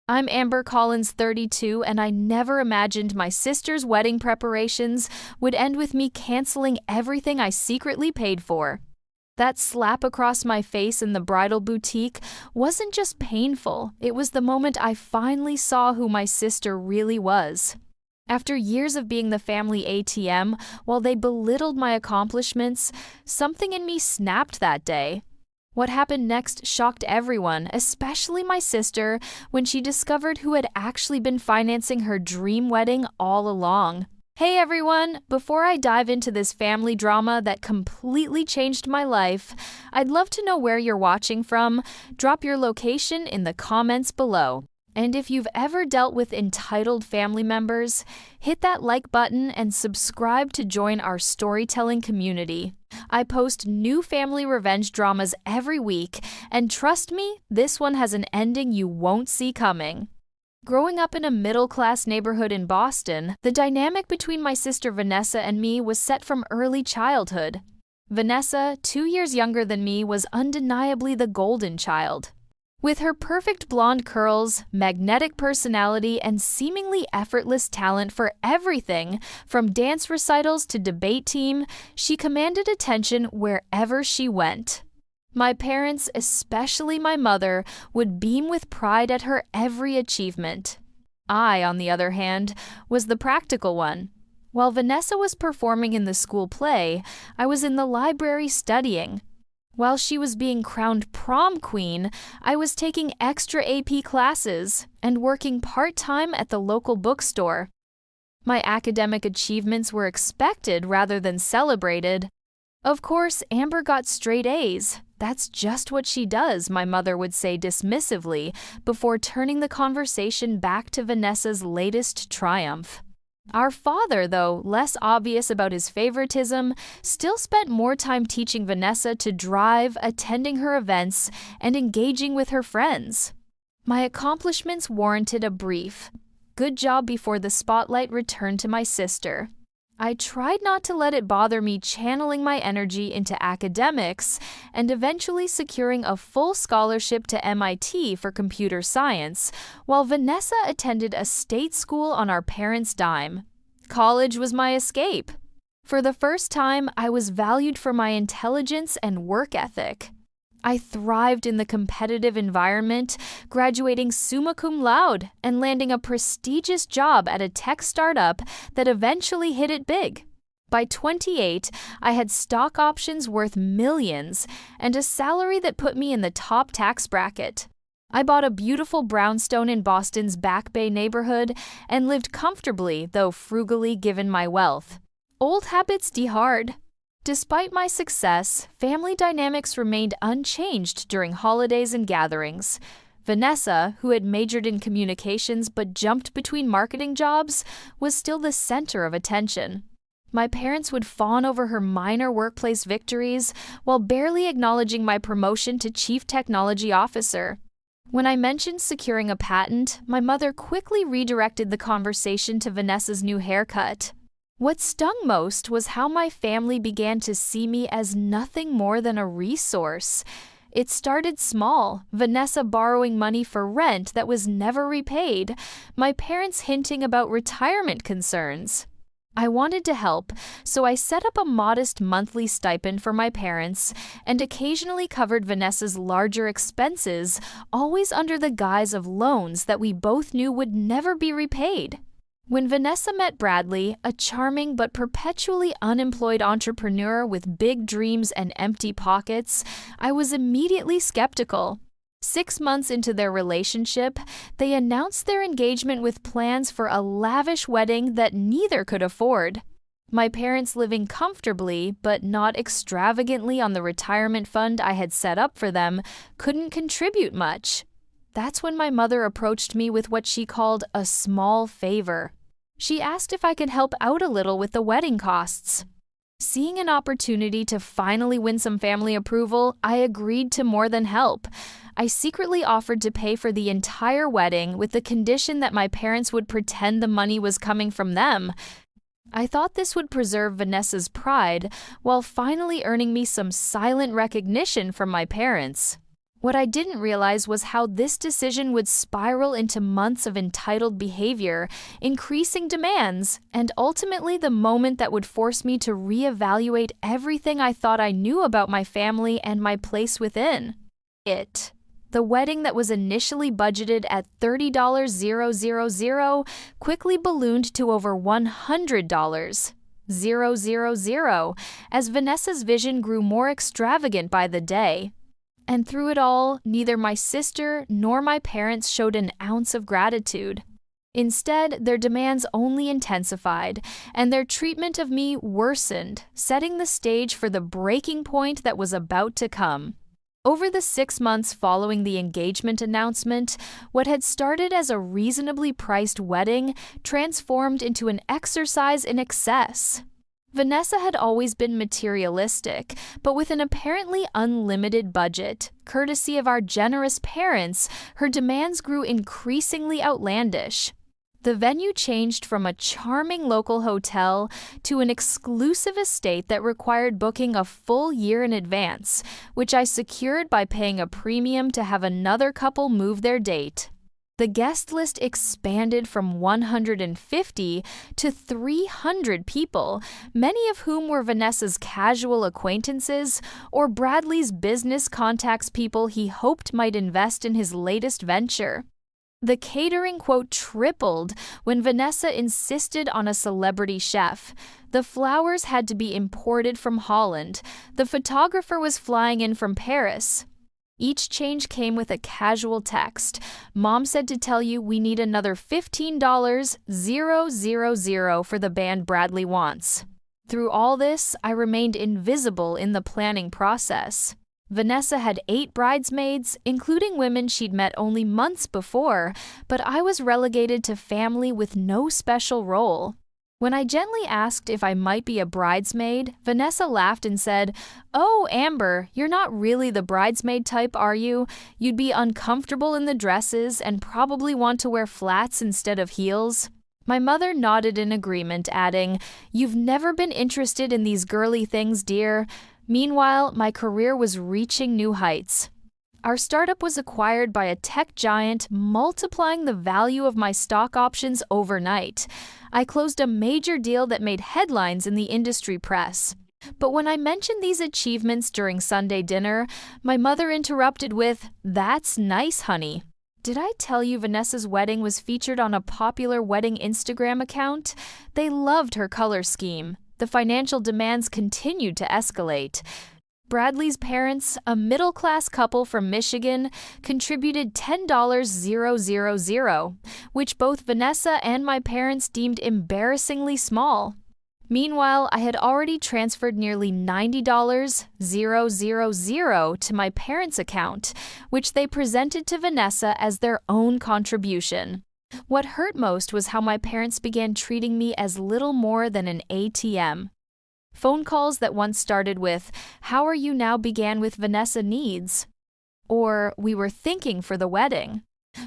I'm Amber Collins, 32, and I never imagined my sister's wedding preparations would end with me canceling everything I secretly paid for. That slap across my face in the bridal boutique wasn't just painful, it was the moment I finally saw who my sister really was. After years of being the family ATM, while they belittled my accomplishments, something in me snapped that day. What happened next shocked everyone, especially my sister, when she discovered who had actually been financing her dream wedding all along. Hey everyone! Before I dive into this family drama that completely changed my life, I'd love to know where you're watching from. Drop your location in the comments below. And if you've ever dealt with entitled family members, hit that like button and subscribe to join our storytelling community. I post new family revenge dramas every week, and trust me, this one has an ending you won't see coming. Growing up in a middle-class neighborhood in Boston, the dynamic between my sister Vanessa and me was set from early childhood. Vanessa, 2 years younger than me, was undeniably the golden child. With her perfect blonde curls, magnetic personality, and seemingly effortless talent for everything, from dance recitals to debate team, she commanded attention wherever she went. My parents, especially my mother, would beam with pride at her every achievement. I, on the other hand, was the practical one. While Vanessa was performing in the school play, I was in the library studying. While she was being crowned prom queen, I was taking extra AP classes and working part-time at the local bookstore. My academic achievements were expected rather than celebrated. Of course, Amber got straight A's. That's just what she does, my mother would say dismissively, before turning the conversation back to Vanessa's latest triumph. Our father, though less obvious about his favoritism, still spent more time teaching Vanessa to drive, attending her events, and engaging with her friends. My accomplishments warranted a brief "good job" before the spotlight returned to my sister. I tried not to let it bother me, channeling my energy into academics and eventually securing a full scholarship to MIT for computer science, while Vanessa attended a state school on our parents' dime. College was my escape. For the first time, I was valued for my intelligence and work ethic. I thrived in the competitive environment, graduating summa cum laude and landing a prestigious job at a tech startup that eventually hit it big. By 28, I had stock options worth millions and a salary that put me in the top tax bracket. I bought a beautiful brownstone in Boston's Back Bay neighborhood and lived comfortably, though frugally given my wealth. Old habits die hard. Despite my success, family dynamics remained unchanged during holidays and gatherings. Vanessa, who had majored in communications but jumped between marketing jobs, was still the center of attention. My parents would fawn over her minor workplace victories while barely acknowledging my promotion to Chief Technology Officer. When I mentioned securing a patent, my mother quickly redirected the conversation to Vanessa's new haircut. What stung most was how my family began to see me as nothing more than a resource. It started small, Vanessa borrowing money for rent that was never repaid, my parents hinting about retirement concerns. I wanted to help, so I set up a modest monthly stipend for my parents and occasionally covered Vanessa's larger expenses, always under the guise of loans that we both knew would never be repaid. When Vanessa met Bradley, a charming but perpetually unemployed entrepreneur with big dreams and empty pockets, I was immediately skeptical. 6 months into their relationship, they announced their engagement with plans for a lavish wedding that neither could afford. My parents, living comfortably but not extravagantly on the retirement fund I had set up for them, couldn't contribute much. That's when my mother approached me with what she called a small favor. She asked if I could help out a little with the wedding costs. Seeing an opportunity to finally win some family approval, I agreed to more than help. I secretly offered to pay for the entire wedding with the condition that my parents would pretend the money was coming from them. I thought this would preserve Vanessa's pride while finally earning me some silent recognition from my parents. What I didn't realize was how this decision would spiral into months of entitled behavior, increasing demands, and ultimately the moment that would force me to reevaluate everything I thought I knew about my family and my place within it. The wedding that was initially budgeted at $30,000 quickly ballooned to over $100,000 as Vanessa's vision grew more extravagant by the day. And through it all, neither my sister nor my parents showed an ounce of gratitude. Instead, their demands only intensified, and their treatment of me worsened, setting the stage for the breaking point that was about to come. Over the 6 months following the engagement announcement, what had started as a reasonably priced wedding transformed into an exercise in excess. Vanessa had always been materialistic, but with an apparently unlimited budget, courtesy of our generous parents, her demands grew increasingly outlandish. The venue changed from a charming local hotel to an exclusive estate that required booking a full year in advance, which I secured by paying a premium to have another couple move their date. The guest list expanded from 150 to 300 people, many of whom were Vanessa's casual acquaintances or Bradley's business contacts, people he hoped might invest in his latest venture. The catering quote tripled when Vanessa insisted on a celebrity chef. The flowers had to be imported from Holland. The photographer was flying in from Paris. Each change came with a casual text. Mom said to tell you we need another $15,000 for the band Bradley wants. Through all this, I remained invisible in the planning process. Vanessa had 8 bridesmaids, including women she'd met only months before, but I was relegated to family with no special role. When I gently asked if I might be a bridesmaid, Vanessa laughed and said, "Oh, Amber, you're not really the bridesmaid type, are you? You'd be uncomfortable in the dresses and probably want to wear flats instead of heels." My mother nodded in agreement, adding, "You've never been interested in these girly things, dear." Meanwhile, my career was reaching new heights. Our startup was acquired by a tech giant, multiplying the value of my stock options overnight. I closed a major deal that made headlines in the industry press. But when I mentioned these achievements during Sunday dinner, my mother interrupted with, "That's nice, honey." Did I tell you Vanessa's wedding was featured on a popular wedding Instagram account? They loved her color scheme. The financial demands continued to escalate. Bradley's parents, a middle-class couple from Michigan, contributed $10,000, which both Vanessa and my parents deemed embarrassingly small. Meanwhile, I had already transferred nearly $90,000 to my parents' account, which they presented to Vanessa as their own contribution. What hurt most was how my parents began treating me as little more than an ATM. Phone calls that once started with, "How are you now?" began with "Vanessa needs," or "We were thinking for the wedding."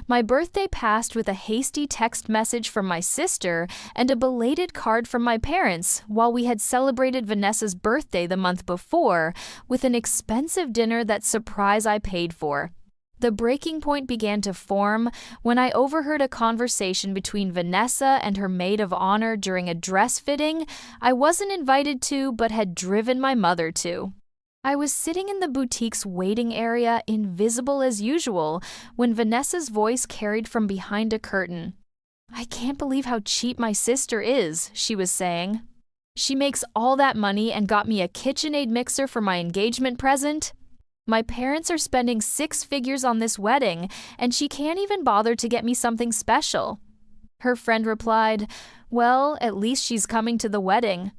My birthday passed with a hasty text message from my sister and a belated card from my parents, while we had celebrated Vanessa's birthday the month before with an expensive dinner that surprise I paid for. The breaking point began to form when I overheard a conversation between Vanessa and her maid of honor during a dress fitting I wasn't invited to but had driven my mother to. I was sitting in the boutique's waiting area, invisible as usual, when Vanessa's voice carried from behind a curtain. "I can't believe how cheap my sister is," she was saying. "She makes all that money and got me a KitchenAid mixer for my engagement present. My parents are spending 6 figures on this wedding, and she can't even bother to get me something special." Her friend replied, "Well, at least she's coming to the wedding."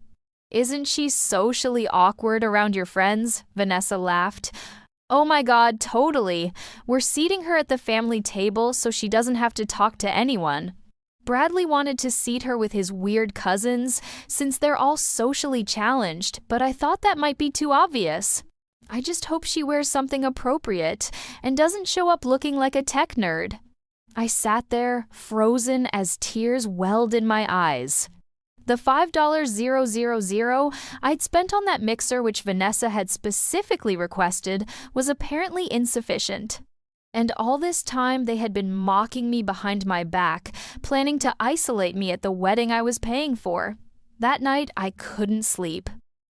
"Isn't she socially awkward around your friends?" Vanessa laughed. "Oh my God, totally. We're seating her at the family table so she doesn't have to talk to anyone. Bradley wanted to seat her with his weird cousins since they're all socially challenged, but I thought that might be too obvious. I just hope she wears something appropriate and doesn't show up looking like a tech nerd." I sat there, frozen as tears welled in my eyes. The $5,000 I'd spent on that mixer, which Vanessa had specifically requested, was apparently insufficient. And all this time they had been mocking me behind my back, planning to isolate me at the wedding I was paying for. That night, I couldn't sleep.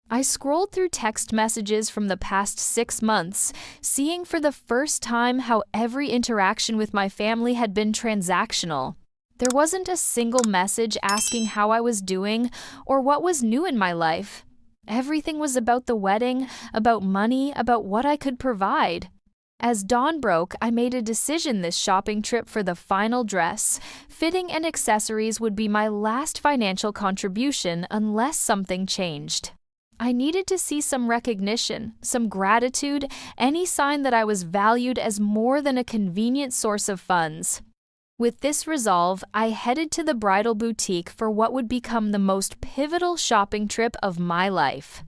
I scrolled through text messages from the past 6 months, seeing for the first time how every interaction with my family had been transactional. There wasn't a single message asking how I was doing or what was new in my life. Everything was about the wedding, about money, about what I could provide. As dawn broke, I made a decision this shopping trip for the final dress. Fitting and accessories would be my last financial contribution unless something changed. I needed to see some recognition, some gratitude, any sign that I was valued as more than a convenient source of funds. With this resolve, I headed to the bridal boutique for what would become the most pivotal shopping trip of my life.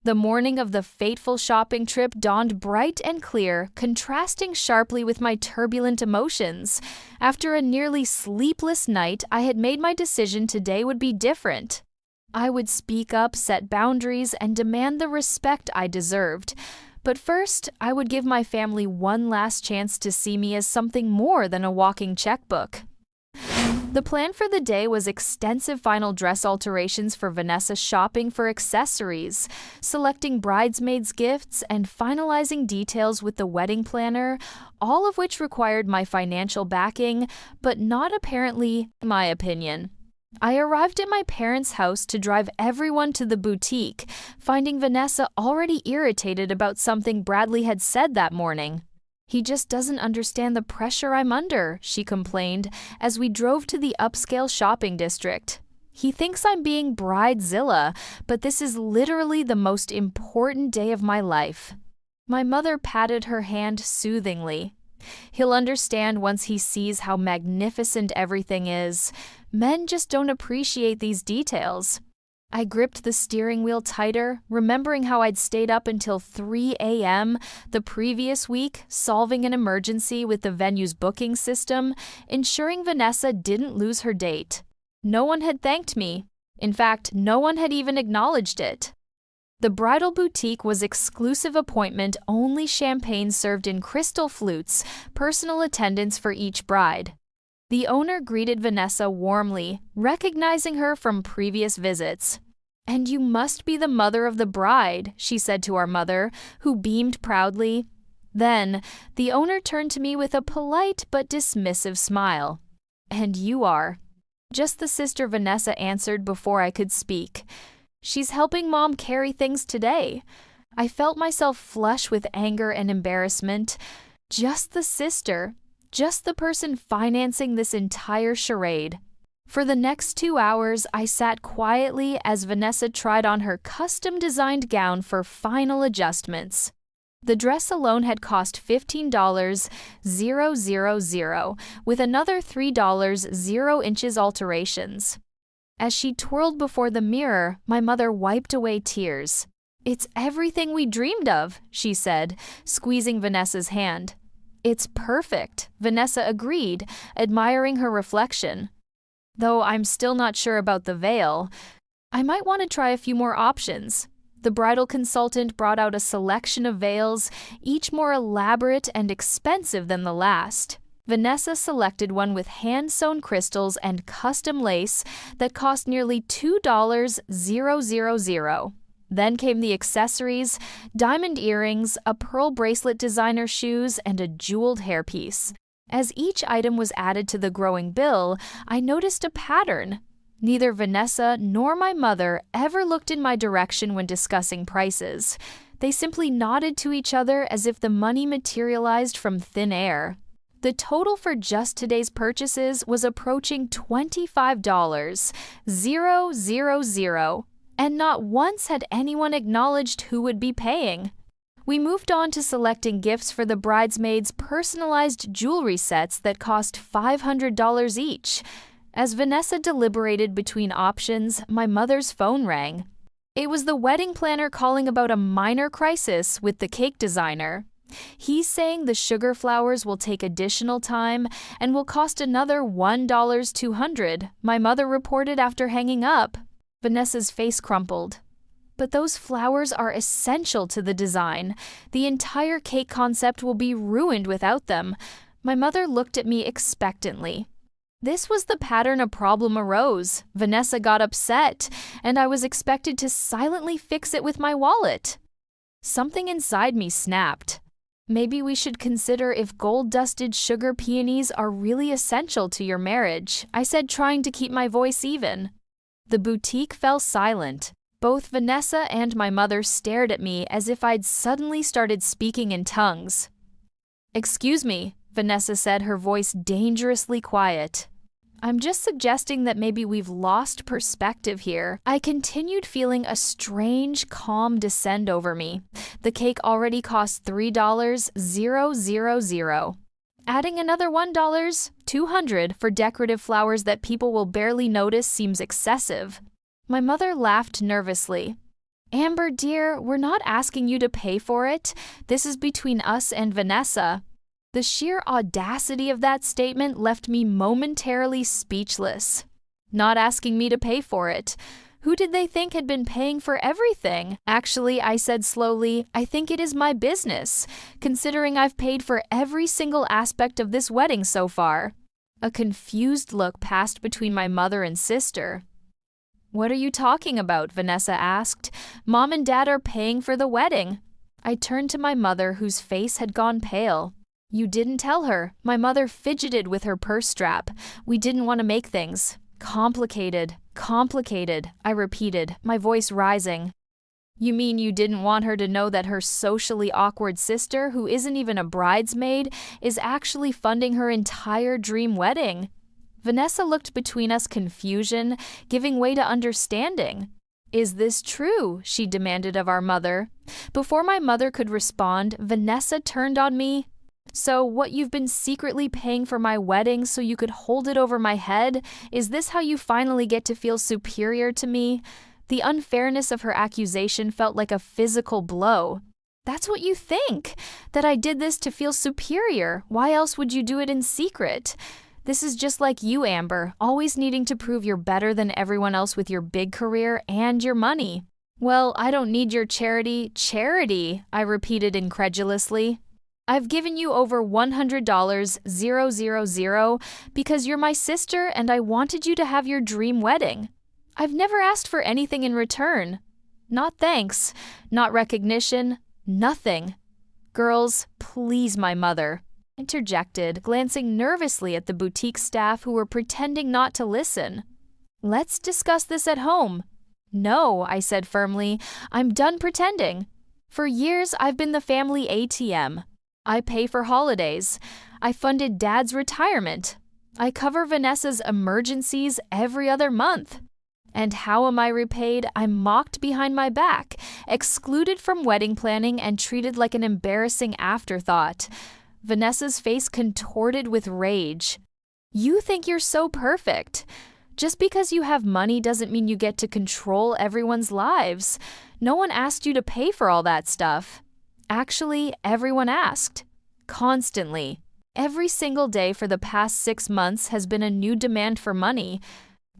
The morning of the fateful shopping trip dawned bright and clear, contrasting sharply with my turbulent emotions. After a nearly sleepless night, I had made my decision today would be different. I would speak up, set boundaries, and demand the respect I deserved. But first, I would give my family one last chance to see me as something more than a walking checkbook. The plan for the day was extensive final dress alterations for Vanessa, shopping for accessories, selecting bridesmaids' gifts, and finalizing details with the wedding planner, all of which required my financial backing, but not apparently my opinion. I arrived at my parents' house to drive everyone to the boutique, finding Vanessa already irritated about something Bradley had said that morning. "He just doesn't understand the pressure I'm under," she complained as we drove to the upscale shopping district. "He thinks I'm being bridezilla, but this is literally the most important day of my life." My mother patted her hand soothingly. "He'll understand once he sees how magnificent everything is. Men just don't appreciate these details." I gripped the steering wheel tighter, remembering how I'd stayed up until 3 a.m. the previous week, solving an emergency with the venue's booking system, ensuring Vanessa didn't lose her date. No one had thanked me. In fact, no one had even acknowledged it. The bridal boutique was exclusive appointment, only champagne served in crystal flutes, personal attendants for each bride. The owner greeted Vanessa warmly, recognizing her from previous visits. "And you must be the mother of the bride," she said to our mother, who beamed proudly. Then, the owner turned to me with a polite but dismissive smile. "And you are." Just the sister Vanessa answered before I could speak. "She's helping Mom carry things today." I felt myself flush with anger and embarrassment. Just the sister. Just the person financing this entire charade. For the next 2 hours, I sat quietly as Vanessa tried on her custom-designed gown for final adjustments. The dress alone had cost $15,000, with another $3 0 alterations. As she twirled before the mirror, my mother wiped away tears. "It's everything we dreamed of," she said, squeezing Vanessa's hand. "It's perfect," Vanessa agreed, admiring her reflection. "Though I'm still not sure about the veil. I might want to try a few more options." The bridal consultant brought out a selection of veils, each more elaborate and expensive than the last. Vanessa selected one with hand-sewn crystals and custom lace that cost nearly $2,000. Then came the accessories, diamond earrings, a pearl bracelet, designer shoes, and a jeweled hairpiece. As each item was added to the growing bill, I noticed a pattern. Neither Vanessa nor my mother ever looked in my direction when discussing prices. They simply nodded to each other as if the money materialized from thin air. The total for just today's purchases was approaching $25,000, and not once had anyone acknowledged who would be paying. We moved on to selecting gifts for the bridesmaids' personalized jewelry sets that cost $500 each. As Vanessa deliberated between options, my mother's phone rang. It was the wedding planner calling about a minor crisis with the cake designer. He's saying the sugar flowers will take additional time and will cost another $1,200, my mother reported after hanging up. Vanessa's face crumpled. But those flowers are essential to the design. The entire cake concept will be ruined without them. My mother looked at me expectantly. This was the pattern a problem arose. Vanessa got upset, and I was expected to silently fix it with my wallet. Something inside me snapped. Maybe we should consider if gold-dusted sugar peonies are really essential to your marriage, I said, trying to keep my voice even. The boutique fell silent. Both Vanessa and my mother stared at me as if I'd suddenly started speaking in tongues. "Excuse me," Vanessa said, her voice dangerously quiet. "I'm just suggesting that maybe we've lost perspective here." I continued, feeling a strange, calm descend over me. The cake already cost $3,000. Adding another $1, for decorative flowers that people will barely notice seems excessive. My mother laughed nervously. "Amber, dear, we're not asking you to pay for it. This is between us and Vanessa." The sheer audacity of that statement left me momentarily speechless. Not asking me to pay for it. Who did they think had been paying for everything? "Actually," I said slowly, "I think it is my business, considering I've paid for every single aspect of this wedding so far." A confused look passed between my mother and sister. "What are you talking about?" Vanessa asked. "Mom and Dad are paying for the wedding." I turned to my mother, whose face had gone pale. "You didn't tell her." My mother fidgeted with her purse strap. "We didn't want to make things complicated." "Complicated," I repeated, my voice rising. "You mean you didn't want her to know that her socially awkward sister, who isn't even a bridesmaid, is actually funding her entire dream wedding?" Vanessa looked between us, confusion giving way to understanding. "Is this true?" she demanded of our mother. Before my mother could respond, Vanessa turned on me. "So what, you've been secretly paying for my wedding so you could hold it over my head? Is this how you finally get to feel superior to me?" The unfairness of her accusation felt like a physical blow. "That's what you think, that I did this to feel superior. Why else would you do it in secret? This is just like you, Amber, always needing to prove you're better than everyone else with your big career and your money." "Well, I don't need your charity." "Charity?" I repeated incredulously. "I've given you over $100, because you're my sister and I wanted you to have your dream wedding. I've never asked for anything in return. Not thanks, not recognition, nothing." "Girls, please," my mother interjected, glancing nervously at the boutique staff who were pretending not to listen. "Let's discuss this at home." "No," I said firmly, "I'm done pretending. For years, I've been the family ATM. I pay for holidays. I funded Dad's retirement. I cover Vanessa's emergencies every other month. And how am I repaid? I'm mocked behind my back, excluded from wedding planning, and treated like an embarrassing afterthought." Vanessa's face contorted with rage. "You think you're so perfect. Just because you have money doesn't mean you get to control everyone's lives. No one asked you to pay for all that stuff." Actually, everyone asked. Constantly. Every single day for the past 6 months has been a new demand for money.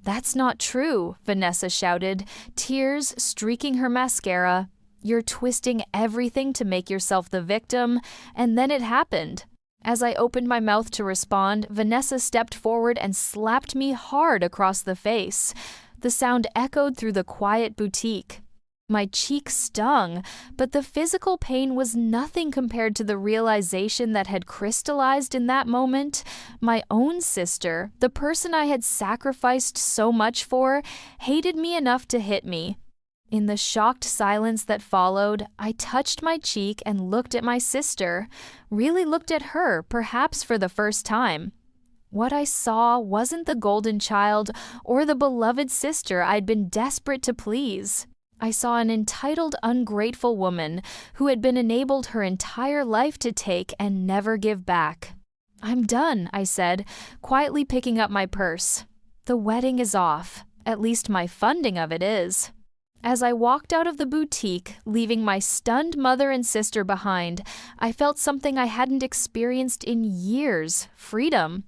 "That's not true," Vanessa shouted, tears streaking her mascara. "You're twisting everything to make yourself the victim, and then it happened." As I opened my mouth to respond, Vanessa stepped forward and slapped me hard across the face. The sound echoed through the quiet boutique. My cheek stung, but the physical pain was nothing compared to the realization that had crystallized in that moment. My own sister, the person I had sacrificed so much for, hated me enough to hit me. In the shocked silence that followed, I touched my cheek and looked at my sister, really looked at her, perhaps for the first time. What I saw wasn't the golden child or the beloved sister I'd been desperate to please. I saw an entitled, ungrateful woman who had been enabled her entire life to take and never give back. "I'm done," I said, quietly picking up my purse. "The wedding is off. At least my funding of it is." As I walked out of the boutique, leaving my stunned mother and sister behind, I felt something I hadn't experienced in years: freedom.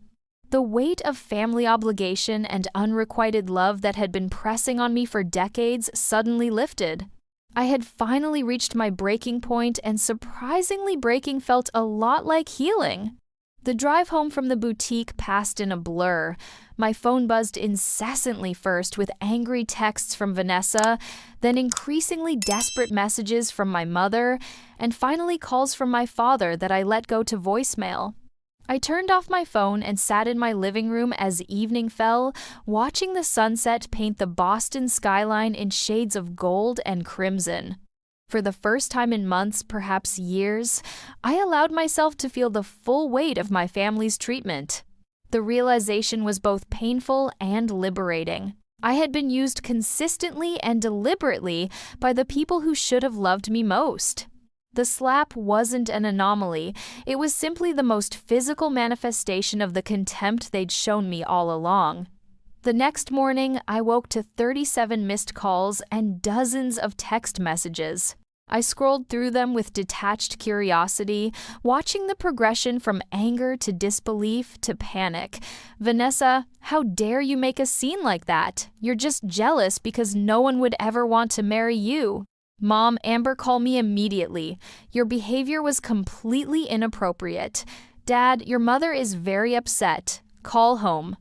The weight of family obligation and unrequited love that had been pressing on me for decades suddenly lifted. I had finally reached my breaking point, and surprisingly, breaking felt a lot like healing. The drive home from the boutique passed in a blur. My phone buzzed incessantly, first with angry texts from Vanessa, then increasingly desperate messages from my mother, and finally calls from my father that I let go to voicemail. I turned off my phone and sat in my living room as evening fell, watching the sunset paint the Boston skyline in shades of gold and crimson. For the first time in months, perhaps years, I allowed myself to feel the full weight of my family's treatment. The realization was both painful and liberating. I had been used consistently and deliberately by the people who should have loved me most. The slap wasn't an anomaly. It was simply the most physical manifestation of the contempt they'd shown me all along. The next morning, I woke to 37 missed calls and dozens of text messages. I scrolled through them with detached curiosity, watching the progression from anger to disbelief to panic. "Vanessa, how dare you make a scene like that? You're just jealous because no one would ever want to marry you. Mom, Amber, call me immediately. Your behavior was completely inappropriate. Dad, your mother is very upset. Call home."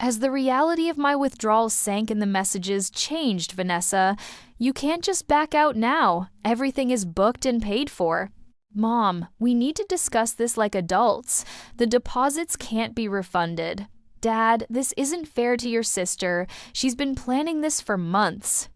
As the reality of my withdrawal sank in the messages changed, "Vanessa, you can't just back out now. Everything is booked and paid for. Mom, we need to discuss this like adults. The deposits can't be refunded. Dad, this isn't fair to your sister. She's been planning this for months."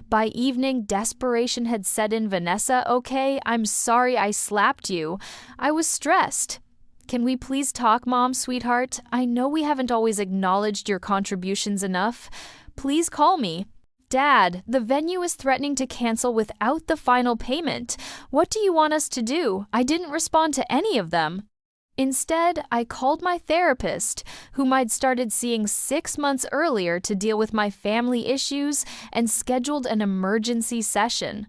By evening, desperation had set in. "Vanessa, okay, I'm sorry I slapped you. I was stressed. Can we please talk, Mom, sweetheart? I know we haven't always acknowledged your contributions enough. Please call me. Dad, the venue is threatening to cancel without the final payment. What do you want us to do? I didn't respond to any of them." Instead, I called my therapist, whom I'd started seeing 6 months earlier to deal with my family issues, and scheduled an emergency session.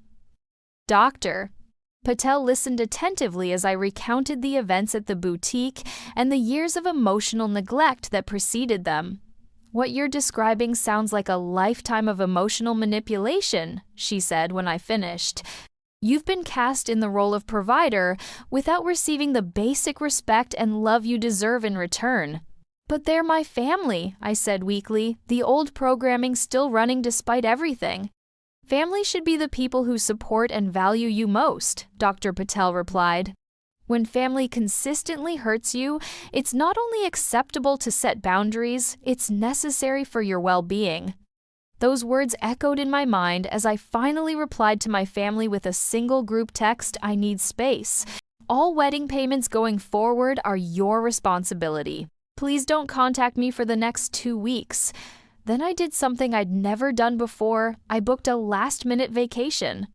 "Doctor." Patel listened attentively as I recounted the events at the boutique and the years of emotional neglect that preceded them. "What you're describing sounds like a lifetime of emotional manipulation," she said when I finished. "You've been cast in the role of provider without receiving the basic respect and love you deserve in return." "But they're my family," I said weakly, "the old programming still running despite everything." "Family should be the people who support and value you most," Dr. Patel replied. "When family consistently hurts you, it's not only acceptable to set boundaries, it's necessary for your well-being." Those words echoed in my mind as I finally replied to my family with a single group text, "I need space. All wedding payments going forward are your responsibility. Please don't contact me for the next 2 weeks. Then I did something I'd never done before. I booked a last-minute vacation.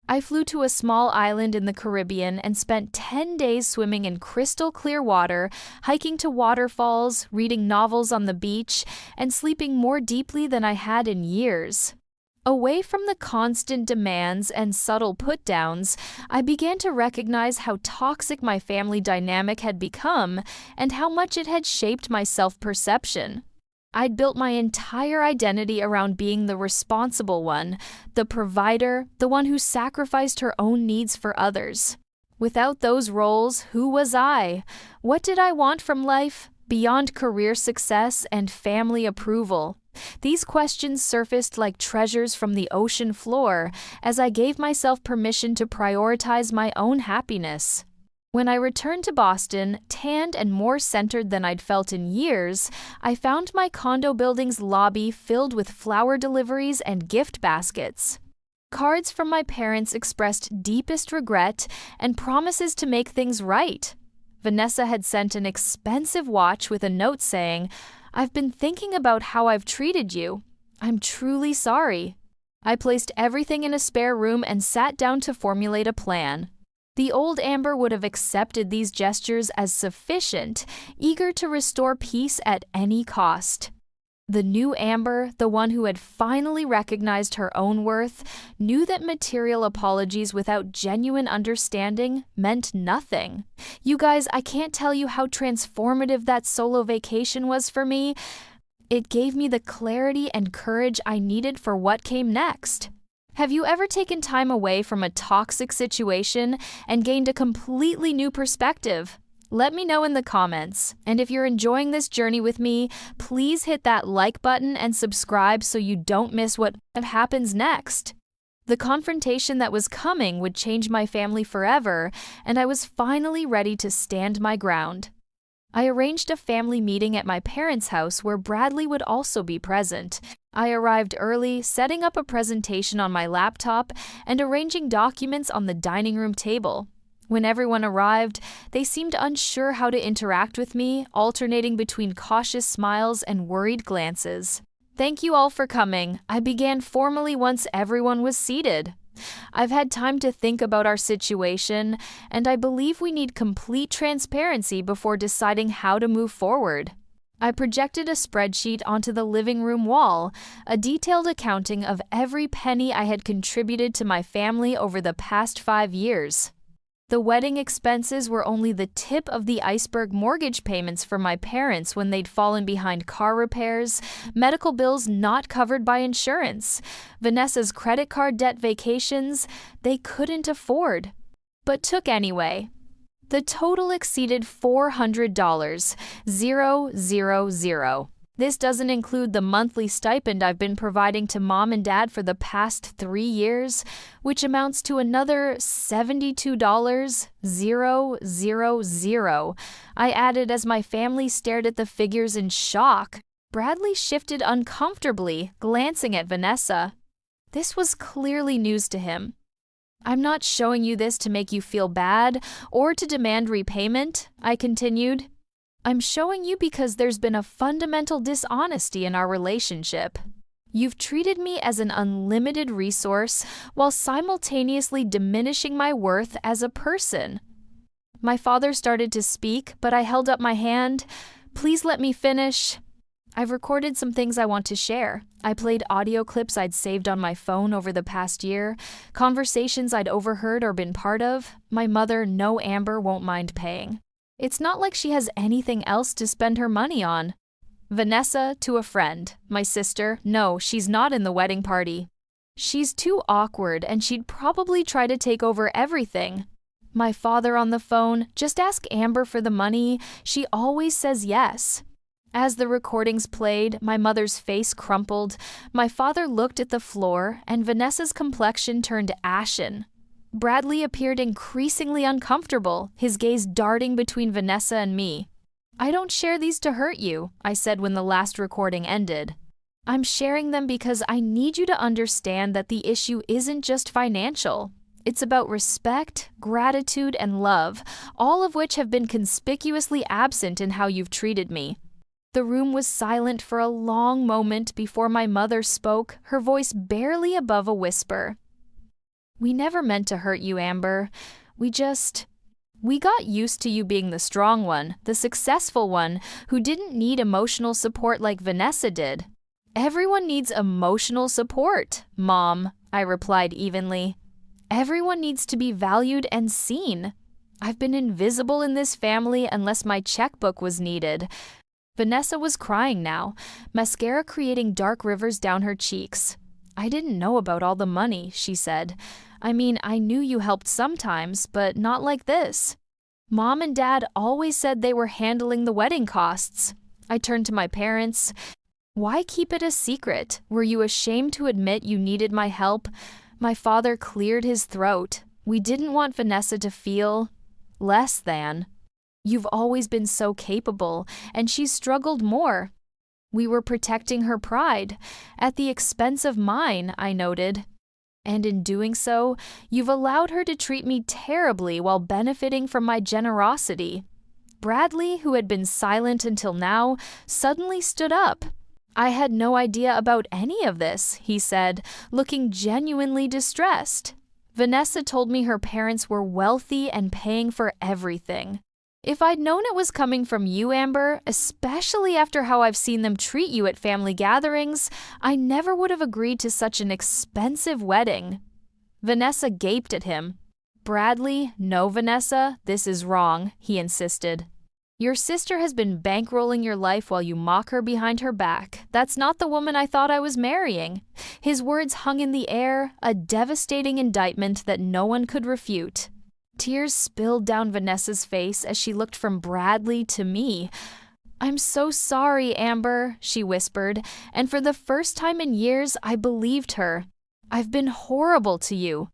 I flew to a small island in the Caribbean and spent 10 days swimming in crystal-clear water, hiking to waterfalls, reading novels on the beach, and sleeping more deeply than I had in years. Away from the constant demands and subtle put-downs, I began to recognize how toxic my family dynamic had become and how much it had shaped my self-perception. I'd built my entire identity around being the responsible one, the provider, the one who sacrificed her own needs for others. Without those roles, who was I? What did I want from life, beyond career success and family approval? These questions surfaced like treasures from the ocean floor as I gave myself permission to prioritize my own happiness. When I returned to Boston, tanned and more centered than I'd felt in years, I found my condo building's lobby filled with flower deliveries and gift baskets. Cards from my parents expressed deepest regret and promises to make things right. Vanessa had sent an expensive watch with a note saying, "I've been thinking about how I've treated you. I'm truly sorry." I placed everything in a spare room and sat down to formulate a plan. The old Amber would have accepted these gestures as sufficient, eager to restore peace at any cost. The new Amber, the one who had finally recognized her own worth, knew that material apologies without genuine understanding meant nothing. You guys, I can't tell you how transformative that solo vacation was for me. It gave me the clarity and courage I needed for what came next. Have you ever taken time away from a toxic situation and gained a completely new perspective? Let me know in the comments. And if you're enjoying this journey with me, please hit that like button and subscribe so you don't miss what happens next. The confrontation that was coming would change my family forever, and I was finally ready to stand my ground. I arranged a family meeting at my parents' house where Bradley would also be present. I arrived early, setting up a presentation on my laptop and arranging documents on the dining room table. When everyone arrived, they seemed unsure how to interact with me, alternating between cautious smiles and worried glances. Thank you all for coming. I began formally once everyone was seated. I've had time to think about our situation, and I believe we need complete transparency before deciding how to move forward. I projected a spreadsheet onto the living room wall, a detailed accounting of every penny I had contributed to my family over the past 5 years. The wedding expenses were only the tip of the iceberg. Mortgage payments for my parents when they'd fallen behind car repairs, medical bills not covered by insurance, Vanessa's credit card debt, vacations they couldn't afford, but took anyway. The total exceeded $400, 000. This doesn't include the monthly stipend I've been providing to mom and dad for the past 3 years, which amounts to another $72, 000. I added as my family stared at the figures in shock. Bradley shifted uncomfortably, glancing at Vanessa. This was clearly news to him. I'm not showing you this to make you feel bad or to demand repayment, I continued. I'm showing you because there's been a fundamental dishonesty in our relationship. You've treated me as an unlimited resource while simultaneously diminishing my worth as a person. My father started to speak, but I held up my hand. Please let me finish. I've recorded some things I want to share. I played audio clips I'd saved on my phone over the past year, conversations I'd overheard or been part of. My mother, no Amber, won't mind paying. It's not like she has anything else to spend her money on. Vanessa to a friend. My sister, no, she's not in the wedding party. She's too awkward and she'd probably try to take over everything. My father on the phone, just ask Amber for the money. She always says yes. As the recordings played, my mother's face crumpled. My father looked at the floor and Vanessa's complexion turned ashen. Bradley appeared increasingly uncomfortable, his gaze darting between Vanessa and me. I don't share these to hurt you, I said when the last recording ended. I'm sharing them because I need you to understand that the issue isn't just financial. It's about respect, gratitude, and love, all of which have been conspicuously absent in how you've treated me. The room was silent for a long moment before my mother spoke, her voice barely above a whisper. We never meant to hurt you, Amber. We got used to you being the strong one, the successful one, who didn't need emotional support like Vanessa did. Everyone needs emotional support, Mom, I replied evenly. Everyone needs to be valued and seen. I've been invisible in this family unless my checkbook was needed. Vanessa was crying now, mascara creating dark rivers down her cheeks. I didn't know about all the money, she said. I mean, I knew you helped sometimes, but not like this. Mom and Dad always said they were handling the wedding costs. I turned to my parents. Why keep it a secret? Were you ashamed to admit you needed my help? My father cleared his throat. We didn't want Vanessa to feel less than. You've always been so capable, and she's struggled more. We were protecting her pride, at the expense of mine, I noted. And in doing so, you've allowed her to treat me terribly while benefiting from my generosity. Bradley, who had been silent until now, suddenly stood up. I had no idea about any of this, he said, looking genuinely distressed. Vanessa told me her parents were wealthy and paying for everything. If I'd known it was coming from you, Amber, especially after how I've seen them treat you at family gatherings, I never would have agreed to such an expensive wedding." Vanessa gaped at him. "Bradley, no, Vanessa, this is wrong," he insisted. "Your sister has been bankrolling your life while you mock her behind her back. That's not the woman I thought I was marrying." His words hung in the air, a devastating indictment that no one could refute. Tears spilled down Vanessa's face as she looked from Bradley to me. "I'm so sorry, Amber," she whispered, and for the first time in years, I believed her. "I've been horrible to you.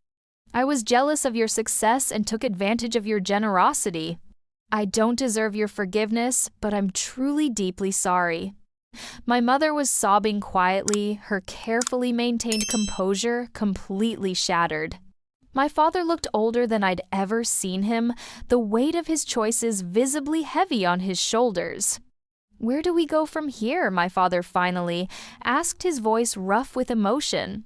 I was jealous of your success and took advantage of your generosity. I don't deserve your forgiveness, but I'm truly deeply sorry." My mother was sobbing quietly, her carefully maintained composure completely shattered. My father looked older than I'd ever seen him, the weight of his choices visibly heavy on his shoulders. "Where do we go from here?" my father finally asked, his voice rough with emotion.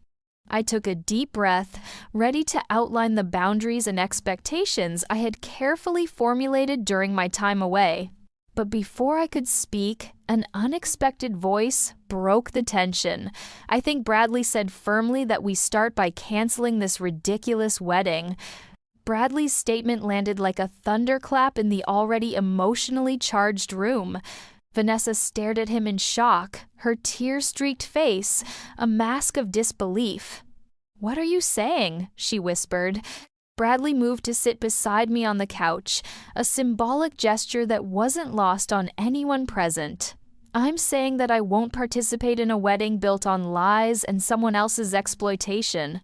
I took a deep breath, ready to outline the boundaries and expectations I had carefully formulated during my time away. But before I could speak, an unexpected voice broke the tension. I think Bradley said firmly that we start by canceling this ridiculous wedding. Bradley's statement landed like a thunderclap in the already emotionally charged room. Vanessa stared at him in shock, her tear-streaked face a mask of disbelief. "What are you saying?" she whispered. Bradley moved to sit beside me on the couch, a symbolic gesture that wasn't lost on anyone present. "I'm saying that I won't participate in a wedding built on lies and someone else's exploitation.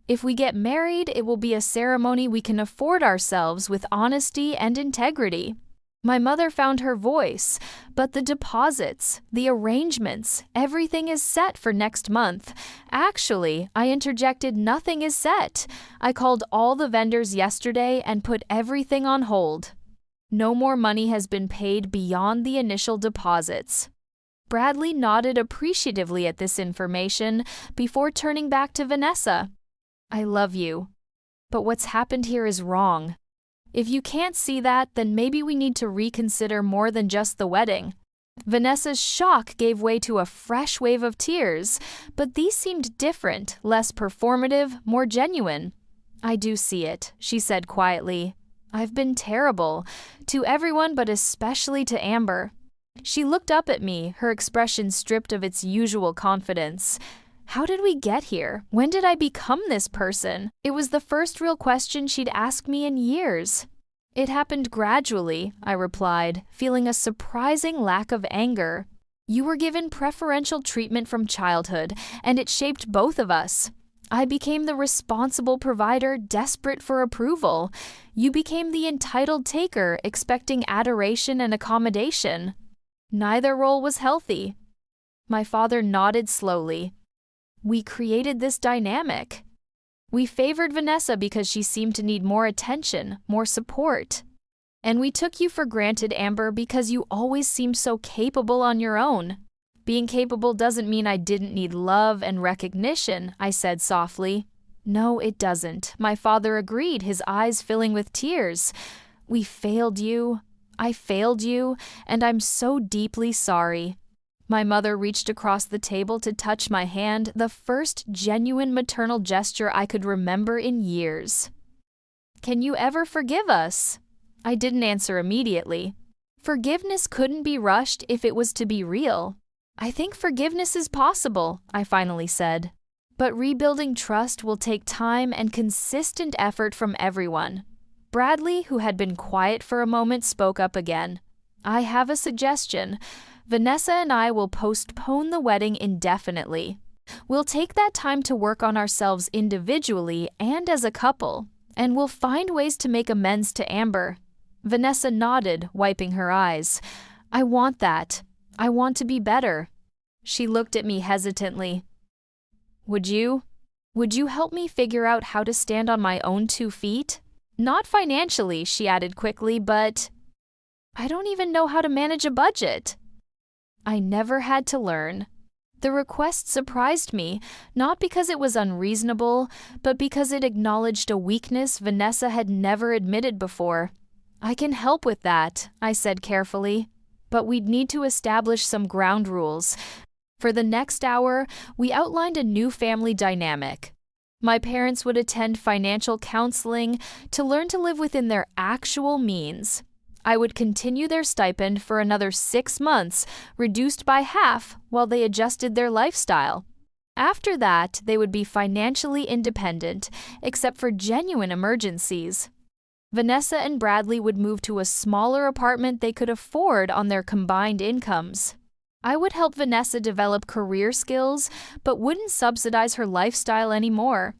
If we get married, it will be a ceremony we can afford ourselves with honesty and integrity." My mother found her voice, but the deposits, the arrangements, everything is set for next month. Actually, I interjected, nothing is set. I called all the vendors yesterday and put everything on hold. No more money has been paid beyond the initial deposits. Bradley nodded appreciatively at this information before turning back to Vanessa. "I love you, but what's happened here is wrong. If you can't see that, then maybe we need to reconsider more than just the wedding." Vanessa's shock gave way to a fresh wave of tears, but these seemed different, less performative, more genuine. "I do see it," she said quietly. "I've been terrible, to everyone but especially to Amber." She looked up at me, her expression stripped of its usual confidence. How did we get here? When did I become this person? It was the first real question she'd asked me in years. "It happened gradually," I replied, feeling a surprising lack of anger. "You were given preferential treatment from childhood, and it shaped both of us. I became the responsible provider, desperate for approval. You became the entitled taker, expecting adoration and accommodation. Neither role was healthy." My father nodded slowly. "We created this dynamic. We favored Vanessa because she seemed to need more attention, more support. And we took you for granted, Amber, because you always seemed so capable on your own." "Being capable doesn't mean I didn't need love and recognition," I said softly. "No, it doesn't," my father agreed, his eyes filling with tears. "We failed you. I failed you, and I'm so deeply sorry." My mother reached across the table to touch my hand, the first genuine maternal gesture I could remember in years. "Can you ever forgive us?" I didn't answer immediately. Forgiveness couldn't be rushed if it was to be real. "I think forgiveness is possible," I finally said. "But rebuilding trust will take time and consistent effort from everyone." Bradley, who had been quiet for a moment, spoke up again. "I have a suggestion. Vanessa and I will postpone the wedding indefinitely. We'll take that time to work on ourselves individually and as a couple, and we'll find ways to make amends to Amber." Vanessa nodded, wiping her eyes. "I want that. I want to be better." She looked at me hesitantly. Would you help me figure out how to stand on my own 2 feet? Not financially," she added quickly, "but I don't even know how to manage a budget." I never had to learn. The request surprised me, not because it was unreasonable, but because it acknowledged a weakness Vanessa had never admitted before. I can help with that, I said carefully. But we'd need to establish some ground rules. For the next hour, we outlined a new family dynamic. My parents would attend financial counseling to learn to live within their actual means. I would continue their stipend for another 6 months, reduced by half, while they adjusted their lifestyle. After that, they would be financially independent, except for genuine emergencies. Vanessa and Bradley would move to a smaller apartment they could afford on their combined incomes. I would help Vanessa develop career skills, but wouldn't subsidize her lifestyle anymore.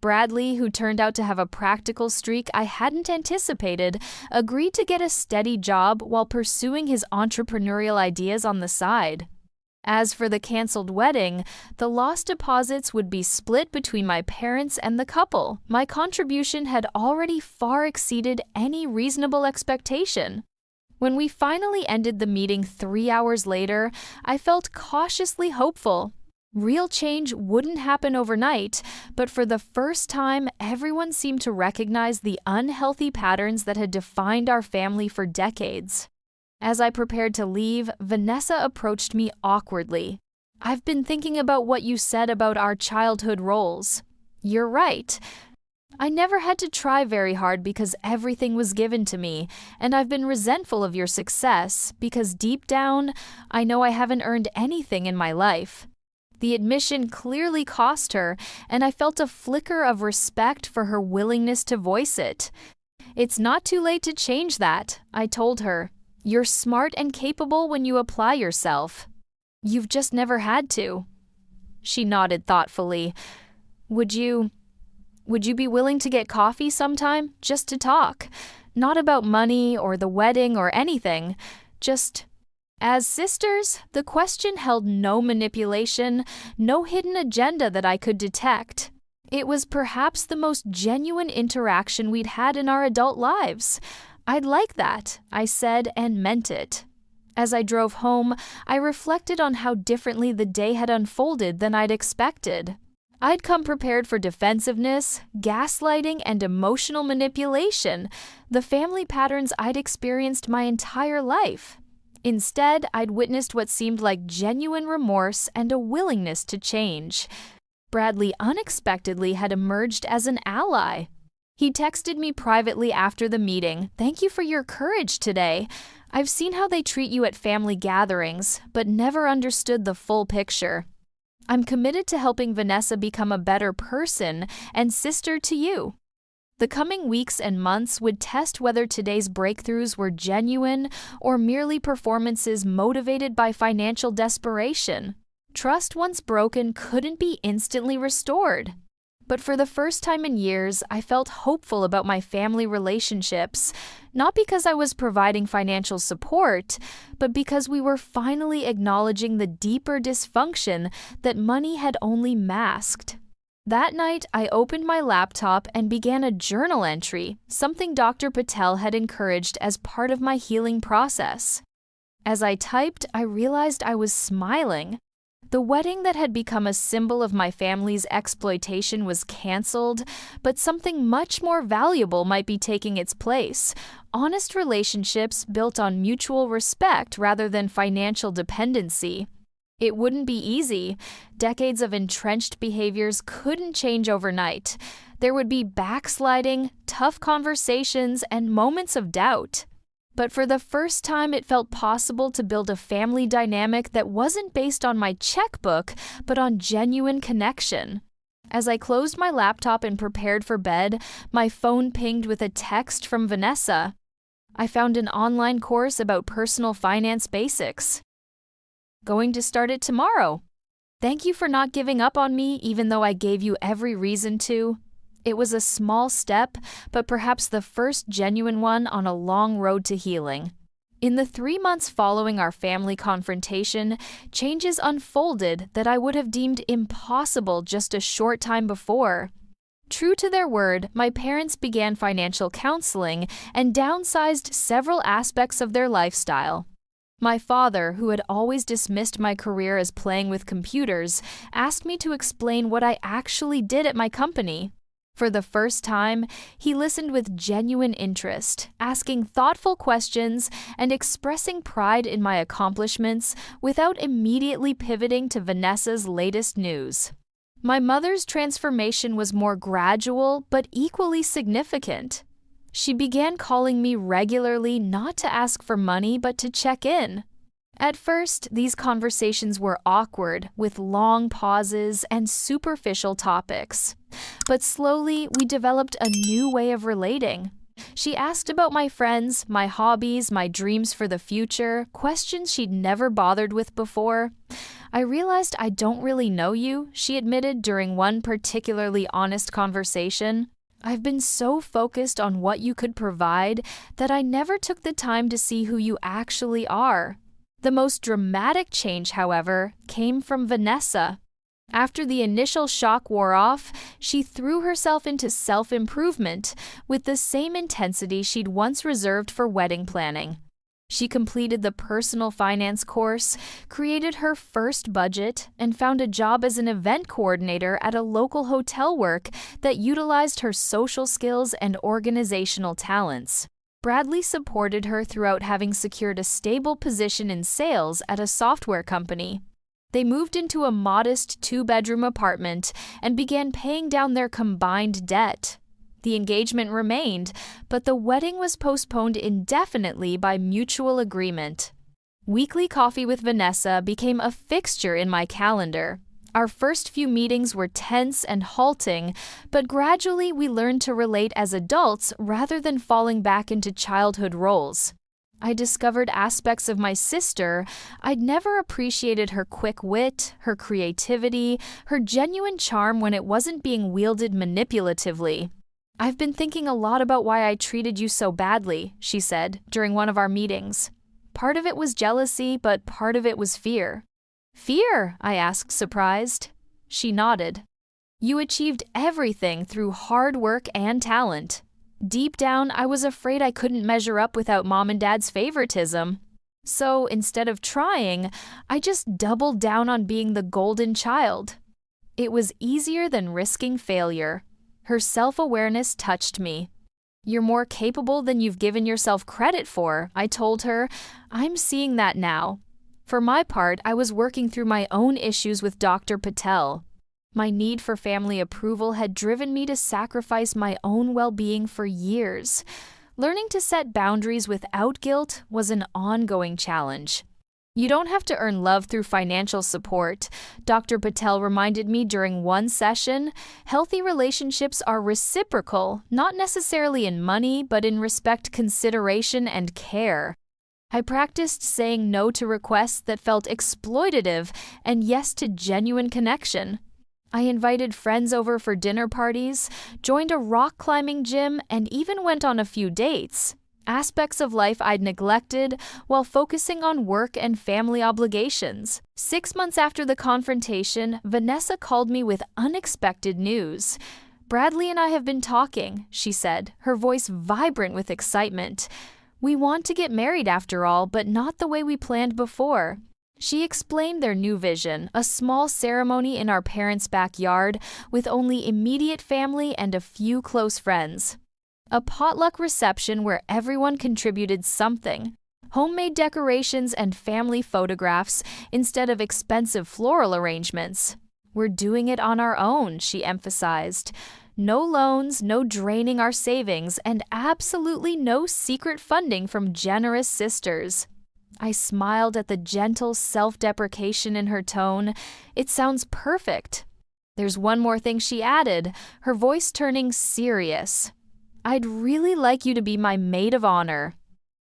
Bradley, who turned out to have a practical streak I hadn't anticipated, agreed to get a steady job while pursuing his entrepreneurial ideas on the side. As for the canceled wedding, the lost deposits would be split between my parents and the couple. My contribution had already far exceeded any reasonable expectation. When we finally ended the meeting 3 hours later, I felt cautiously hopeful. Real change wouldn't happen overnight, but for the first time, everyone seemed to recognize the unhealthy patterns that had defined our family for decades. As I prepared to leave, Vanessa approached me awkwardly. "I've been thinking about what you said about our childhood roles. You're right. I never had to try very hard because everything was given to me, and I've been resentful of your success because deep down, I know I haven't earned anything in my life." The admission clearly cost her, and I felt a flicker of respect for her willingness to voice it. "It's not too late to change that," I told her. "You're smart and capable when you apply yourself. You've just never had to." She nodded thoughtfully. Would you be willing to get coffee sometime, just to talk? Not about money or the wedding or anything, just..." As sisters, the question held no manipulation, no hidden agenda that I could detect. It was perhaps the most genuine interaction we'd had in our adult lives. "I'd like that," I said and meant it. As I drove home, I reflected on how differently the day had unfolded than I'd expected. I'd come prepared for defensiveness, gaslighting, and emotional manipulation, the family patterns I'd experienced my entire life. Instead, I'd witnessed what seemed like genuine remorse and a willingness to change. Bradley unexpectedly had emerged as an ally. He texted me privately after the meeting, "Thank you for your courage today. I've seen how they treat you at family gatherings, but never understood the full picture. I'm committed to helping Vanessa become a better person and sister to you." The coming weeks and months would test whether today's breakthroughs were genuine or merely performances motivated by financial desperation. Trust once broken couldn't be instantly restored. But for the first time in years, I felt hopeful about my family relationships, not because I was providing financial support, but because we were finally acknowledging the deeper dysfunction that money had only masked. That night, I opened my laptop and began a journal entry, something Dr. Patel had encouraged as part of my healing process. As I typed, I realized I was smiling. The wedding that had become a symbol of my family's exploitation was canceled, but something much more valuable might be taking its place: honest relationships built on mutual respect rather than financial dependency. It wouldn't be easy. Decades of entrenched behaviors couldn't change overnight. There would be backsliding, tough conversations, and moments of doubt. But for the first time, it felt possible to build a family dynamic that wasn't based on my checkbook, but on genuine connection. As I closed my laptop and prepared for bed, my phone pinged with a text from Vanessa. "I found an online course about personal finance basics. Going to start it tomorrow. Thank you for not giving up on me even though I gave you every reason to." It was a small step, but perhaps the first genuine one on a long road to healing. In the 3 months following our family confrontation, changes unfolded that I would have deemed impossible just a short time before. True to their word, my parents began financial counseling and downsized several aspects of their lifestyle. My father, who had always dismissed my career as playing with computers, asked me to explain what I actually did at my company. For the first time, he listened with genuine interest, asking thoughtful questions and expressing pride in my accomplishments without immediately pivoting to Vanessa's latest news. My mother's transformation was more gradual but equally significant. She began calling me regularly not to ask for money but to check in. At first, these conversations were awkward, with long pauses and superficial topics. But slowly, we developed a new way of relating. She asked about my friends, my hobbies, my dreams for the future, questions she'd never bothered with before. I realized I don't really know you, she admitted during one particularly honest conversation. I've been so focused on what you could provide that I never took the time to see who you actually are. The most dramatic change, however, came from Vanessa. After the initial shock wore off, she threw herself into self-improvement with the same intensity she'd once reserved for wedding planning. She completed the personal finance course, created her first budget, and found a job as an event coordinator at a local hotel work that utilized her social skills and organizational talents. Bradley supported her throughout having secured a stable position in sales at a software company. They moved into a modest 2-bedroom apartment and began paying down their combined debt. The engagement remained, but the wedding was postponed indefinitely by mutual agreement. Weekly coffee with Vanessa became a fixture in my calendar. Our first few meetings were tense and halting, but gradually we learned to relate as adults rather than falling back into childhood roles. I discovered aspects of my sister. I'd never appreciated her quick wit, her creativity, her genuine charm when it wasn't being wielded manipulatively. I've been thinking a lot about why I treated you so badly, she said, during one of our meetings. Part of it was jealousy, but part of it was fear. Fear? I asked, surprised. She nodded. You achieved everything through hard work and talent. Deep down, I was afraid I couldn't measure up without Mom and Dad's favoritism. So instead of trying, I just doubled down on being the golden child. It was easier than risking failure. Her self-awareness touched me. You're more capable than you've given yourself credit for, I told her. I'm seeing that now. For my part, I was working through my own issues with Dr. Patel. My need for family approval had driven me to sacrifice my own well-being for years. Learning to set boundaries without guilt was an ongoing challenge. You don't have to earn love through financial support, Dr. Patel reminded me during one session. Healthy relationships are reciprocal, not necessarily in money, but in respect, consideration, and care. I practiced saying no to requests that felt exploitative and yes to genuine connection. I invited friends over for dinner parties, joined a rock climbing gym, and even went on a few dates. Aspects of life I'd neglected while focusing on work and family obligations. 6 months after the confrontation, Vanessa called me with unexpected news. Bradley and I have been talking, she said, her voice vibrant with excitement. We want to get married after all, but not the way we planned before. She explained their new vision, a small ceremony in our parents' backyard with only immediate family and a few close friends. A potluck reception where everyone contributed something. Homemade decorations and family photographs instead of expensive floral arrangements. We're doing it on our own, she emphasized. No loans, no draining our savings, and absolutely no secret funding from generous sisters. I smiled at the gentle self-deprecation in her tone. It sounds perfect. There's one more thing she added, her voice turning serious. I'd really like you to be my maid of honor.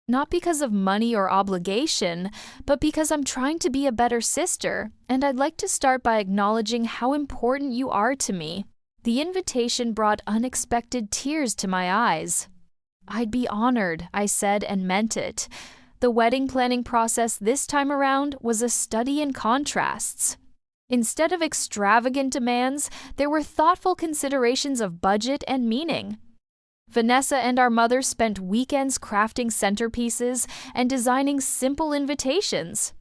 Not because of money or obligation, but because I'm trying to be a better sister, and I'd like to start by acknowledging how important you are to me. The invitation brought unexpected tears to my eyes. I'd be honored, I said and meant it. The wedding planning process this time around was a study in contrasts. Instead of extravagant demands, there were thoughtful considerations of budget and meaning. Vanessa and our mother spent weekends crafting centerpieces and designing simple invitations.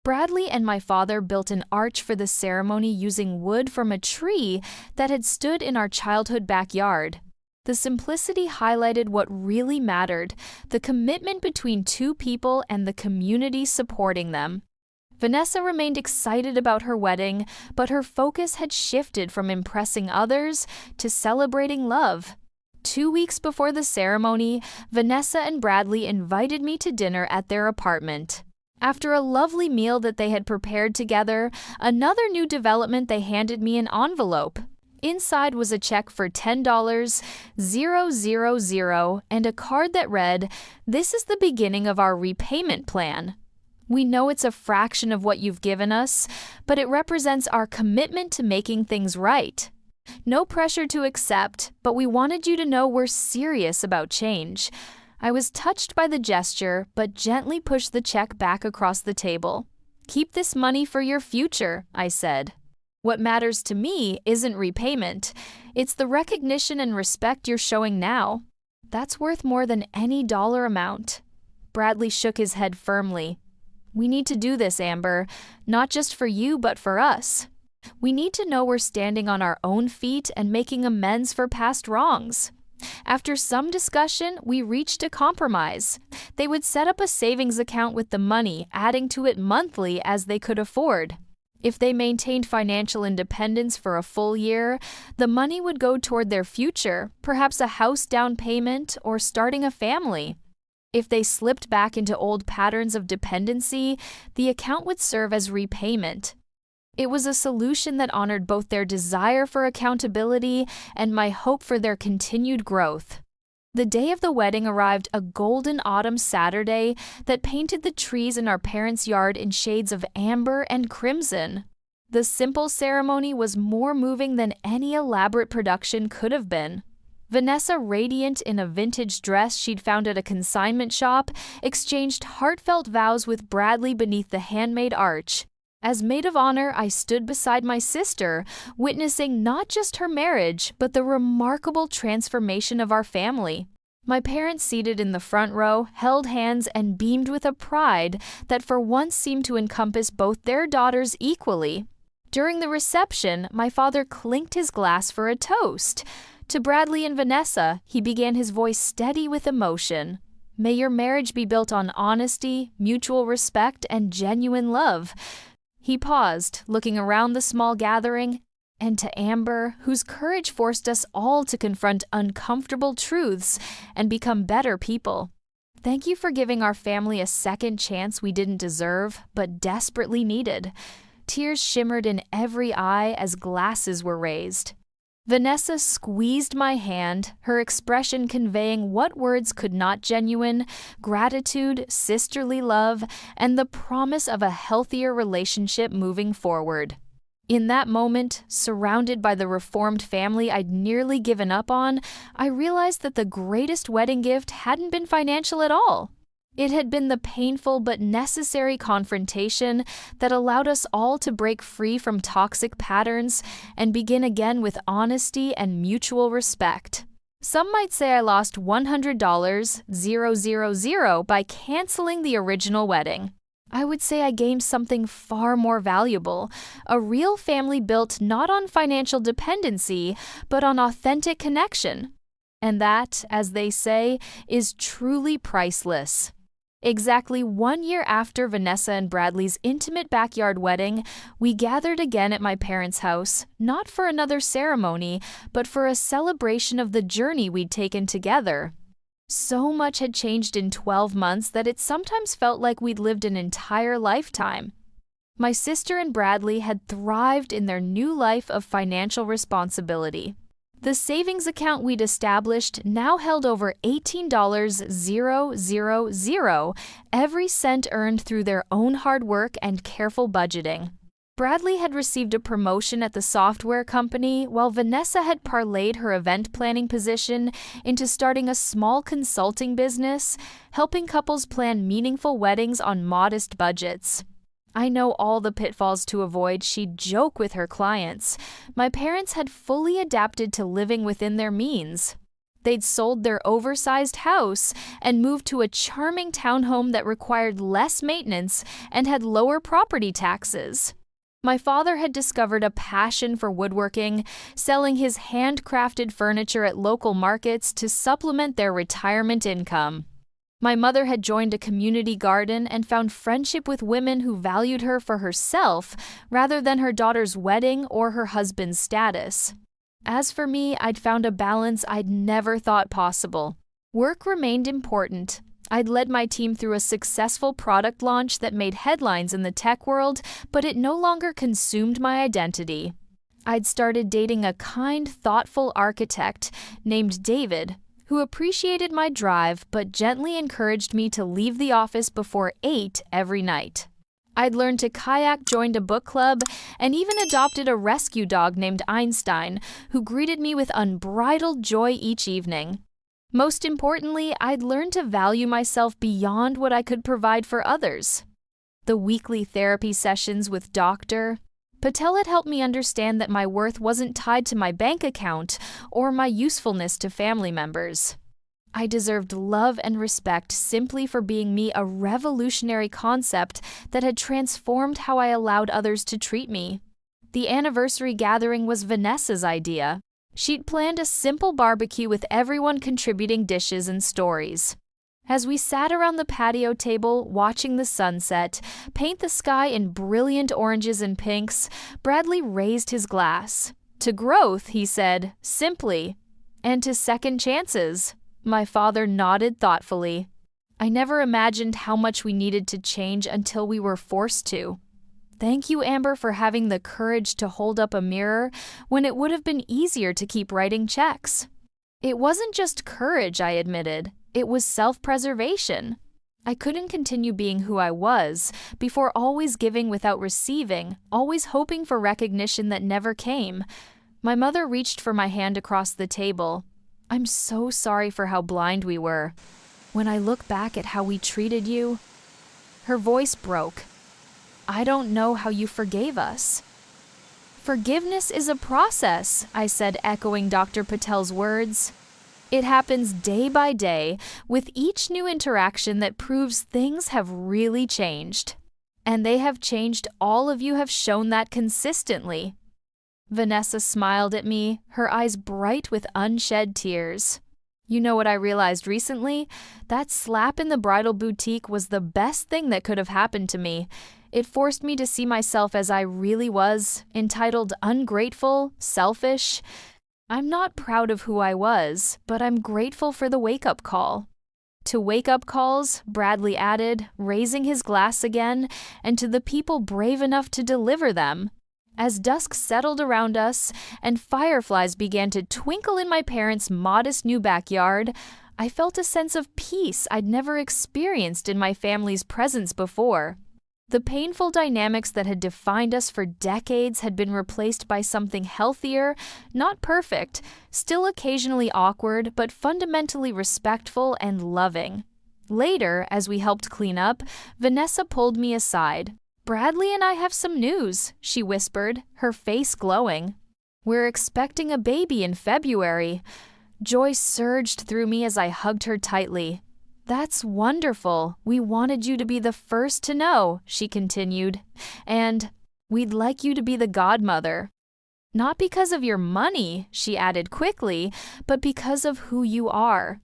Bradley and my father built an arch for the ceremony using wood from a tree that had stood in our childhood backyard. The simplicity highlighted what really mattered, the commitment between two people and the community supporting them. Vanessa remained excited about her wedding, but her focus had shifted from impressing others to celebrating love. 2 weeks before the ceremony, Vanessa and Bradley invited me to dinner at their apartment. After a lovely meal that they had prepared together, another new development, they handed me an envelope. Inside was a check for $10,000, and a card that read, "This is the beginning of our repayment plan. We know it's a fraction of what you've given us, but it represents our commitment to making things right. No pressure to accept, but we wanted you to know we're serious about change." I was touched by the gesture, but gently pushed the check back across the table. "Keep this money for your future," I said. "What matters to me isn't repayment. It's the recognition and respect you're showing now. That's worth more than any dollar amount." Bradley shook his head firmly. "We need to do this, Amber, not just for you, but for us. We need to know we're standing on our own feet and making amends for past wrongs." After some discussion, we reached a compromise. They would set up a savings account with the money, adding to it monthly as they could afford. If they maintained financial independence for a full year, the money would go toward their future, perhaps a house down payment or starting a family. If they slipped back into old patterns of dependency, the account would serve as repayment. It was a solution that honored both their desire for accountability and my hope for their continued growth. The day of the wedding arrived, a golden autumn Saturday that painted the trees in our parents' yard in shades of amber and crimson. The simple ceremony was more moving than any elaborate production could have been. Vanessa, radiant in a vintage dress she'd found at a consignment shop, exchanged heartfelt vows with Bradley beneath the handmade arch. As maid of honor, I stood beside my sister, witnessing not just her marriage, but the remarkable transformation of our family. My parents, seated in the front row, held hands and beamed with a pride that for once seemed to encompass both their daughters equally. During the reception, my father clinked his glass for a toast. To Bradley and Vanessa, he began, his voice steady with emotion. "May your marriage be built on honesty, mutual respect, and genuine love." He paused, looking around the small gathering, and to Amber, whose courage forced us all to confront uncomfortable truths and become better people. "Thank you for giving our family a second chance we didn't deserve, but desperately needed." Tears shimmered in every eye as glasses were raised. Vanessa squeezed my hand, her expression conveying what words could not: genuine gratitude, sisterly love, and the promise of a healthier relationship moving forward. In that moment, surrounded by the reformed family I'd nearly given up on, I realized that the greatest wedding gift hadn't been financial at all. It had been the painful but necessary confrontation that allowed us all to break free from toxic patterns and begin again with honesty and mutual respect. Some might say I lost $100,000 by canceling the original wedding. I would say I gained something far more valuable, a real family built not on financial dependency, but on authentic connection. And that, as they say, is truly priceless. Exactly 1 year after Vanessa and Bradley's intimate backyard wedding, we gathered again at my parents' house, not for another ceremony, but for a celebration of the journey we'd taken together. So much had changed in 12 months that it sometimes felt like we'd lived an entire lifetime. My sister and Bradley had thrived in their new life of financial responsibility. The savings account we'd established now held over $18,000, every cent earned through their own hard work and careful budgeting. Bradley had received a promotion at the software company, while Vanessa had parlayed her event planning position into starting a small consulting business, helping couples plan meaningful weddings on modest budgets. I know all the pitfalls to avoid, she'd joke with her clients. My parents had fully adapted to living within their means. They'd sold their oversized house and moved to a charming townhome that required less maintenance and had lower property taxes. My father had discovered a passion for woodworking, selling his handcrafted furniture at local markets to supplement their retirement income. My mother had joined a community garden and found friendship with women who valued her for herself rather than her daughter's wedding or her husband's status. As for me, I'd found a balance I'd never thought possible. Work remained important. I'd led my team through a successful product launch that made headlines in the tech world, but it no longer consumed my identity. I'd started dating a kind, thoughtful architect named David, who appreciated my drive but gently encouraged me to leave the office before 8 every night. I'd learned to kayak, joined a book club, and even adopted a rescue dog named Einstein, who greeted me with unbridled joy each evening. Most importantly, I'd learned to value myself beyond what I could provide for others. The weekly therapy sessions with Dr. Patel had helped me understand that my worth wasn't tied to my bank account or my usefulness to family members. I deserved love and respect simply for being me, a revolutionary concept that had transformed how I allowed others to treat me. The anniversary gathering was Vanessa's idea. She'd planned a simple barbecue with everyone contributing dishes and stories. As we sat around the patio table watching the sunset paint the sky in brilliant oranges and pinks, Bradley raised his glass. To growth, he said, simply, and to second chances. My father nodded thoughtfully. I never imagined how much we needed to change until we were forced to. Thank you, Amber, for having the courage to hold up a mirror when it would have been easier to keep writing checks. It wasn't just courage, I admitted. It was self-preservation. I couldn't continue being who I was before always giving without receiving, always hoping for recognition that never came. My mother reached for my hand across the table. I'm so sorry for how blind we were. When I look back at how we treated you, her voice broke. I don't know how you forgave us. Forgiveness is a process, I said, echoing Dr. Patel's words. It happens day by day, with each new interaction that proves things have really changed. And they have changed. All of you have shown that consistently. Vanessa smiled at me, her eyes bright with unshed tears. You know what I realized recently? That slap in the bridal boutique was the best thing that could have happened to me. It forced me to see myself as I really was, entitled, ungrateful, selfish. I'm not proud of who I was, but I'm grateful for the wake-up call. To wake-up calls, Bradley added, raising his glass again, and to the people brave enough to deliver them. As dusk settled around us and fireflies began to twinkle in my parents' modest new backyard, I felt a sense of peace I'd never experienced in my family's presence before. The painful dynamics that had defined us for decades had been replaced by something healthier, not perfect, still occasionally awkward, but fundamentally respectful and loving. Later, as we helped clean up, Vanessa pulled me aside. Bradley and I have some news, she whispered, her face glowing. We're expecting a baby in February. Joy surged through me as I hugged her tightly. That's wonderful. We wanted you to be the first to know, she continued. And we'd like you to be the godmother. Not because of your money, she added quickly, but because of who you are.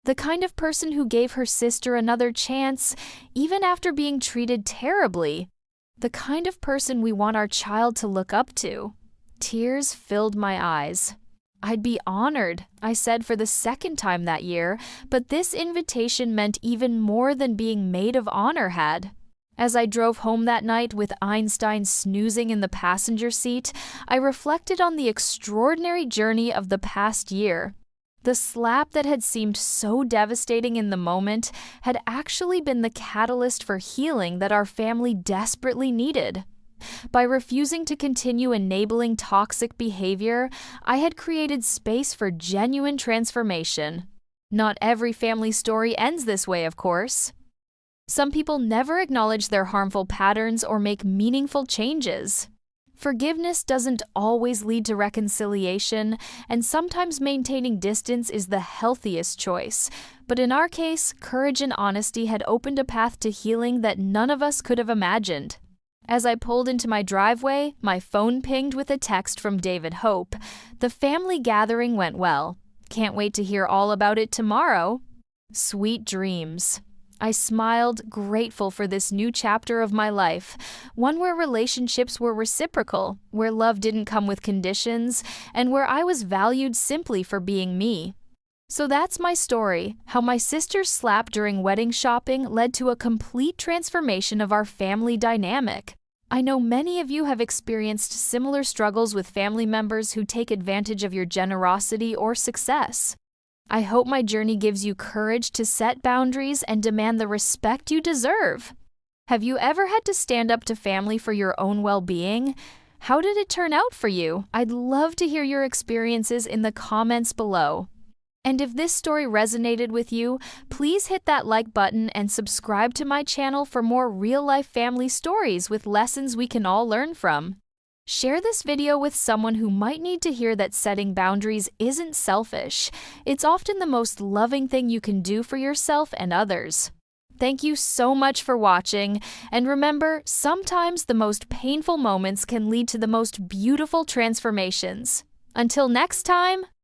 The kind of person who gave her sister another chance, even after being treated terribly. The kind of person we want our child to look up to. Tears filled my eyes. I'd be honored, I said for the second time that year, but this invitation meant even more than being maid of honor had. As I drove home that night with Einstein snoozing in the passenger seat, I reflected on the extraordinary journey of the past year. The slap that had seemed so devastating in the moment had actually been the catalyst for healing that our family desperately needed. By refusing to continue enabling toxic behavior, I had created space for genuine transformation. Not every family story ends this way, of course. Some people never acknowledge their harmful patterns or make meaningful changes. Forgiveness doesn't always lead to reconciliation, and sometimes maintaining distance is the healthiest choice. But in our case, courage and honesty had opened a path to healing that none of us could have imagined. As I pulled into my driveway, my phone pinged with a text from David Hope. The family gathering went well. Can't wait to hear all about it tomorrow. Sweet dreams. I smiled, grateful for this new chapter of my life, one where relationships were reciprocal, where love didn't come with conditions, and where I was valued simply for being me. So that's my story, how my sister's slap during wedding shopping led to a complete transformation of our family dynamic. I know many of you have experienced similar struggles with family members who take advantage of your generosity or success. I hope my journey gives you courage to set boundaries and demand the respect you deserve. Have you ever had to stand up to family for your own well-being? How did it turn out for you? I'd love to hear your experiences in the comments below. And if this story resonated with you, please hit that like button and subscribe to my channel for more real-life family stories with lessons we can all learn from. Share this video with someone who might need to hear that setting boundaries isn't selfish. It's often the most loving thing you can do for yourself and others. Thank you so much for watching, and remember, sometimes the most painful moments can lead to the most beautiful transformations. Until next time,